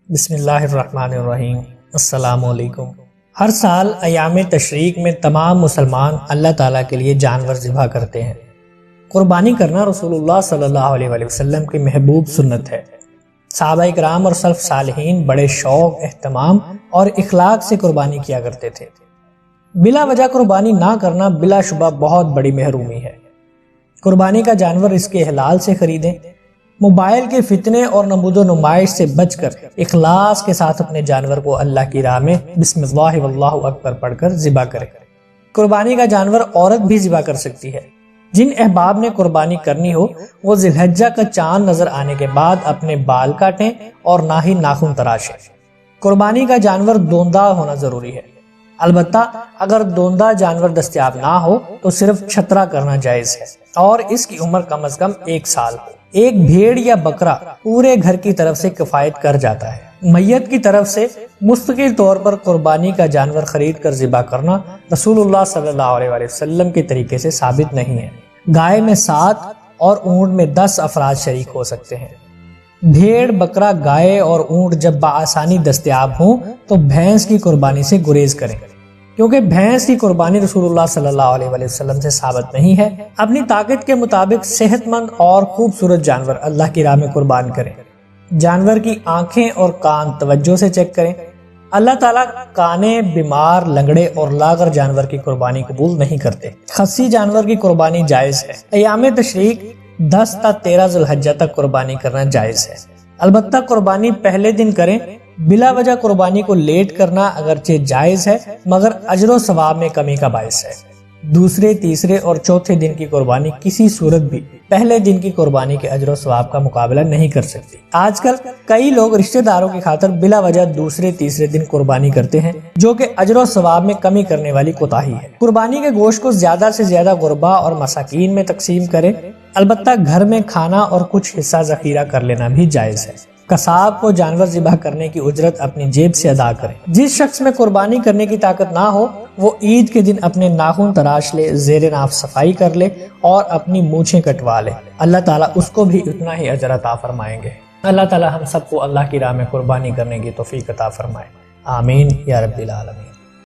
بسم اللہ الرحمن الرحیم۔ السلام علیکم۔ ہر سال ایام تشریق میں تمام مسلمان اللہ تعالیٰ کے لیے جانور ذبح کرتے ہیں۔ قربانی کرنا رسول اللہ صلی اللہ علیہ وسلم کی محبوب سنت ہے۔ صحابہ اکرام اور سلف صالحین بڑے شوق، اہتمام اور اخلاق سے قربانی کیا کرتے تھے۔ بلا وجہ قربانی نہ کرنا بلا شبہ بہت بڑی محرومی ہے۔ قربانی کا جانور اس کے حلال سے خریدیں، موبائل کے فتنے اور نمود و نمائش سے بچ کر اخلاص کے ساتھ اپنے جانور کو اللہ کی راہ میں بسم اللہ واللہ اکبر پڑھ کر ذبح کریں۔ قربانی کا جانور عورت بھی ذبح کر سکتی ہے۔ جن احباب نے قربانی کرنی ہو وہ ذی الحجہ کا چاند نظر آنے کے بعد اپنے بال کاٹیں اور نہ ہی ناخن تراشیں۔ قربانی کا جانور دوندہ ہونا ضروری ہے، البتہ اگر دوندہ جانور دستیاب نہ ہو تو صرف چھترا کرنا جائز ہے اور اس کی عمر کم از کم 1 سال ہو۔ ایک بھیڑ یا بکرا پورے گھر کی طرف سے کفایت کر جاتا ہے۔ میت کی طرف سے مستقل طور پر قربانی کا جانور خرید کر ذبح کرنا رسول اللہ صلی اللہ علیہ وسلم کے طریقے سے ثابت نہیں ہے۔ گائے میں 7 اور اونٹ میں 10 افراد شریک ہو سکتے ہیں۔ بھیڑ، بکرا، گائے اور اونٹ جب بآسانی دستیاب ہوں تو بھینس کی قربانی سے گریز کریں، کیونکہ بھینس کی قربانی رسول اللہ صلی اللہ علیہ وسلم سے ثابت نہیں ہے۔ اپنی طاقت کے مطابق صحت مند اور خوبصورت جانور اللہ کی راہ میں قربان کریں۔ جانور کی آنکھیں اور کان توجہ سے چیک کریں۔ اللہ تعالیٰ کانے، بیمار، لنگڑے اور لاغر جانور کی قربانی قبول نہیں کرتے۔ خصی جانور کی قربانی جائز ہے۔ ایام تشریق 10 تا 13 ذی الحجہ تک قربانی کرنا جائز ہے، البتہ قربانی پہلے دن کریں۔ بلا وجہ قربانی کو لیٹ کرنا اگرچہ جائز ہے مگر اجر و ثواب میں کمی کا باعث ہے۔ دوسرے، تیسرے اور چوتھے دن کی قربانی کسی صورت بھی پہلے دن کی قربانی کے اجر و ثواب کا مقابلہ نہیں کر سکتی۔ آج کل کئی لوگ رشتہ داروں کی خاطر بلا وجہ دوسرے، تیسرے دن قربانی کرتے ہیں، جو کہ اجر و ثواب میں کمی کرنے والی کوتاہی ہے۔ قربانی کے گوشت کو زیادہ سے زیادہ غربا اور مساکین میں تقسیم کریں، البتہ گھر میں کھانا اور کچھ حصہ ذخیرہ کر لینا بھی جائز ہے۔ قصاب کو جانور ذبح کرنے کی اجرت اپنی جیب سے ادا کریں۔ جس شخص میں قربانی کرنے کی طاقت نہ ہو وہ عید کے دن اپنے ناخن تراش لے، زیر ناف صفائی کر لے اور اپنی مونچھیں کٹوا لے، اللہ تعالیٰ اس کو بھی اتنا ہی اجر عطا فرمائیں گے۔ اللہ تعالیٰ ہم سب کو اللہ کی راہ میں قربانی کرنے کی توفیق عطا فرمائے، آمین یا رب العالمین۔